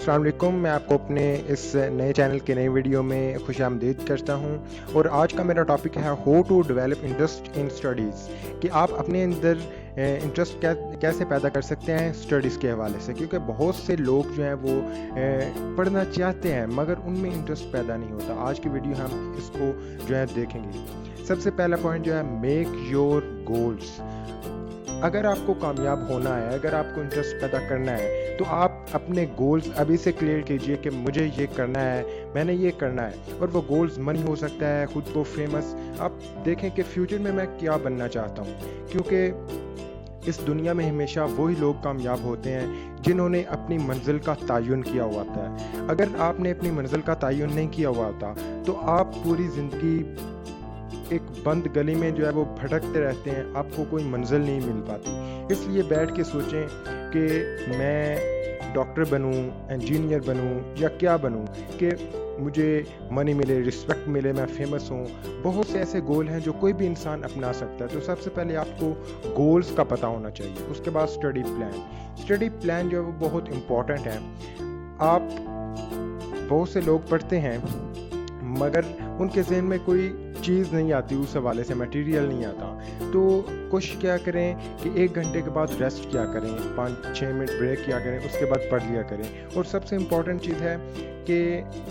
अस्सलाम वालेकुम। मैं आपको अपने इस नए चैनल के नई वीडियो में खुश आमदीद करता हूं और आज का मेरा टॉपिक है how to develop interest in studies, कि आप अपने अंदर इंटरेस्ट कैसे पैदा कर सकते हैं स्टडीज़ के हवाले से, क्योंकि बहुत से लोग जो हैं वो पढ़ना चाहते हैं मगर उनमें इंटरेस्ट पैदा नहीं होता। आज की वीडियो हम इसको जो है देखेंगे। सबसे पहला पॉइंट जो है, मेक योर गोल्स। अगर आपको कामयाब होना है, अगर आपको इंटरेस्ट पैदा करना है, तो आप अपने गोल्स अभी से क्लियर कीजिए कि मुझे ये करना है, मैंने ये करना है। और वो गोल्स मनी हो सकता है, खुद को फेमस। आप देखें कि फ्यूचर में मैं क्या बनना चाहता हूँ, क्योंकि इस दुनिया में हमेशा वही लोग कामयाब होते हैं जिन्होंने अपनी मंजिल का तयन किया हुआ होता है। अगर आपने अपनी मंजिल का तयन नहीं किया हुआ होता तो आप पूरी ज़िंदगी एक बंद गली में जो है वो भटकते रहते हैं, आपको कोई मंजिल नहीं मिल पाती। इसलिए बैठ के सोचें कि मैं डॉक्टर बनूं, इंजीनियर बनूं या क्या बनूं, कि मुझे मनी मिले, रिस्पेक्ट मिले, मैं फेमस हूं। बहुत से ऐसे गोल हैं जो कोई भी इंसान अपना सकता है। तो सबसे पहले आपको गोल्स का पता होना चाहिए। उसके बाद स्टडी प्लान जो है वो बहुत इम्पॉर्टेंट है। आप बहुत से लोग पढ़ते हैं मगर उनके ज़हन में कोई चीज़ नहीं आती, उस हवाले से मटेरियल नहीं आता। तो कोशिश क्या करें कि 1 घंटे के बाद रेस्ट किया करें, 5-6 मिनट ब्रेक किया करें, उसके बाद पढ़ लिया करें। और सबसे इम्पॉर्टेंट चीज़ है कि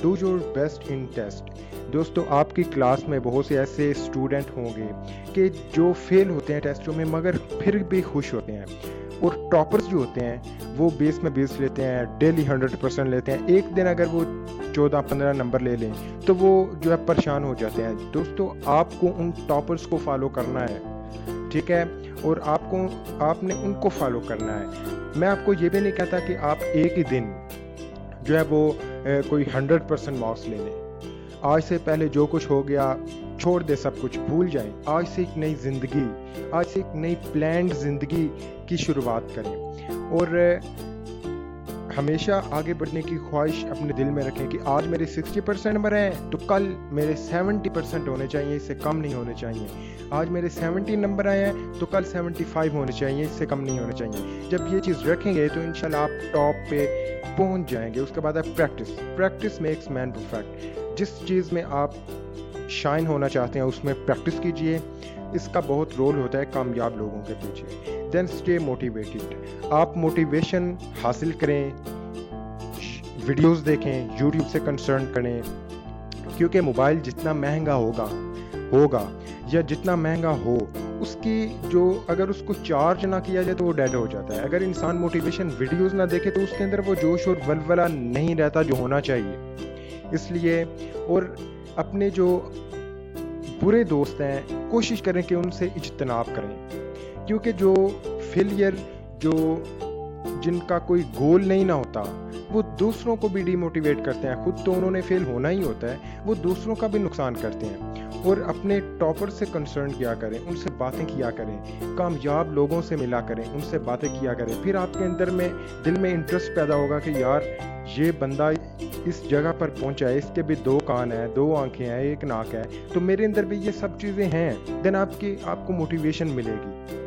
do your best in test. दोस्तों, आपकी क्लास में बहुत से ऐसे स्टूडेंट होंगे कि जो फेल होते हैं टेस्टों में मगर फिर भी खुश होते हैं, और टॉपर्स जो होते हैं वो 20 में 20 लेते हैं, डेली 100% लेते हैं। एक दिन अगर वो 14-15 नंबर ले लें तो वो जो है परेशान हो जाते हैं। दोस्तों, आपको उन टॉपर्स को फॉलो करना है, ठीक है, और आपने उनको फॉलो करना है। मैं आपको ये भी नहीं कहता कि आप एक ही दिन जो है वो कोई 100% मार्क्स ले लें। आज से पहले जो कुछ हो गया छोड़ दे, सब कुछ भूल जाएं। आज से एक नई ज़िंदगी, आज से एक नई प्लान्ड ज़िंदगी की शुरुआत करें। और हमेशा आगे बढ़ने की ख्वाहिश अपने दिल में रखें कि आज मेरे 60% नंबर हैं तो कल मेरे 70% होने चाहिए, इससे कम नहीं होने चाहिए। आज मेरे 70 नंबर आए हैं तो कल 75 होने चाहिए, इससे कम नहीं होने चाहिए। जब ये चीज़ रखेंगे तो इंशाल्लाह आप टॉप पे पहुंच जाएंगे। उसके बाद है प्रैक्टिस मेक्स मैन परफेक्ट। जिस चीज़ में आप शाइन होना चाहते हैं उसमें प्रैक्टिस कीजिए। इसका बहुत रोल होता है कामयाब लोगों के पीछे। Then stay motivated. आप मोटिवेशन हासिल करें, वीडियोस देखें, यूट्यूब से कंसर्न करें, क्योंकि मोबाइल जितना महंगा होगा या जितना महंगा हो, उसकी जो अगर उसको चार्ज ना किया जाए तो वो डेड हो जाता है। अगर इंसान मोटिवेशन वीडियोस ना देखे तो उसके अंदर वो जोश और वलवला नहीं रहता जो होना चाहिए। इसलिए और अपने जो बुरे दोस्त हैं कोशिश करें कि उनसे इज्तनाब करें, क्योंकि जो फेलियर, जिनका कोई गोल नहीं ना होता, वो दूसरों को भी डिमोटिवेट करते हैं। खुद तो उन्होंने फेल होना ही होता है, वो दूसरों का भी नुकसान करते हैं। और अपने टॉपर से कंसर्न किया करें, उनसे बातें किया करें, कामयाब लोगों से मिला करें, उनसे बातें किया करें। फिर आपके अंदर में दिल में इंटरेस्ट पैदा होगा कि यार ये बंदा इस जगह पर पहुंचा है, इसके भी 2 कान हैं, 2 आंखें हैं, 1 नाक है, तो मेरे अंदर भी ये सब चीज़ें हैं। देन आपको मोटिवेशन मिलेगी।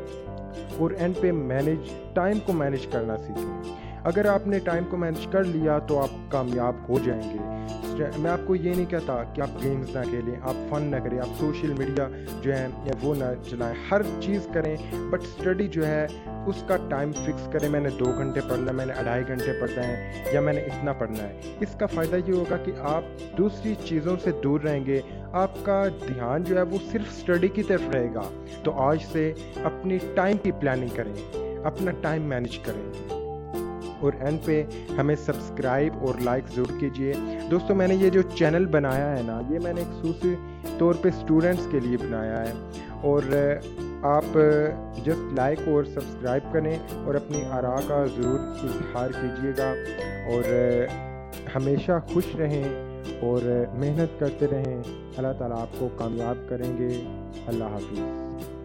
और एंड पे टाइम को मैनेज करना सीखें। अगर आपने टाइम को मैनेज कर लिया तो आप कामयाब हो जाएंगे। मैं आपको ये नहीं कहता कि आप गेम्स ना खेलें, आप फन ना करें, आप सोशल मीडिया जो है या वो ना चलाएं, हर चीज़ करें, बट स्टडी जो है उसका टाइम फिक्स करें। मैंने 2 घंटे पढ़ना है, मैंने 2.5 घंटे पढ़ना है, या मैंने इतना पढ़ना है। इसका फ़ायदा ये होगा कि आप दूसरी चीज़ों से दूर रहेंगे, आपका ध्यान जो है वो सिर्फ स्टडी की तरफ रहेगा। तो आज से अपनी टाइम की प्लानिंग करें, अपना टाइम मैनेज करें। और एंड पे हमें सब्सक्राइब और लाइक ज़रूर कीजिए। दोस्तों, मैंने ये जो चैनल बनाया है ना, ये मैंने खसूसी तौर पे स्टूडेंट्स के लिए बनाया है। और आप जस्ट लाइक और सब्सक्राइब करें और अपनी आरा का ज़रूर इज़हार कीजिएगा। और हमेशा खुश रहें और मेहनत करते रहें। अल्लाह ताला आपको कामयाब करेंगे। अल्लाह हाफिज़।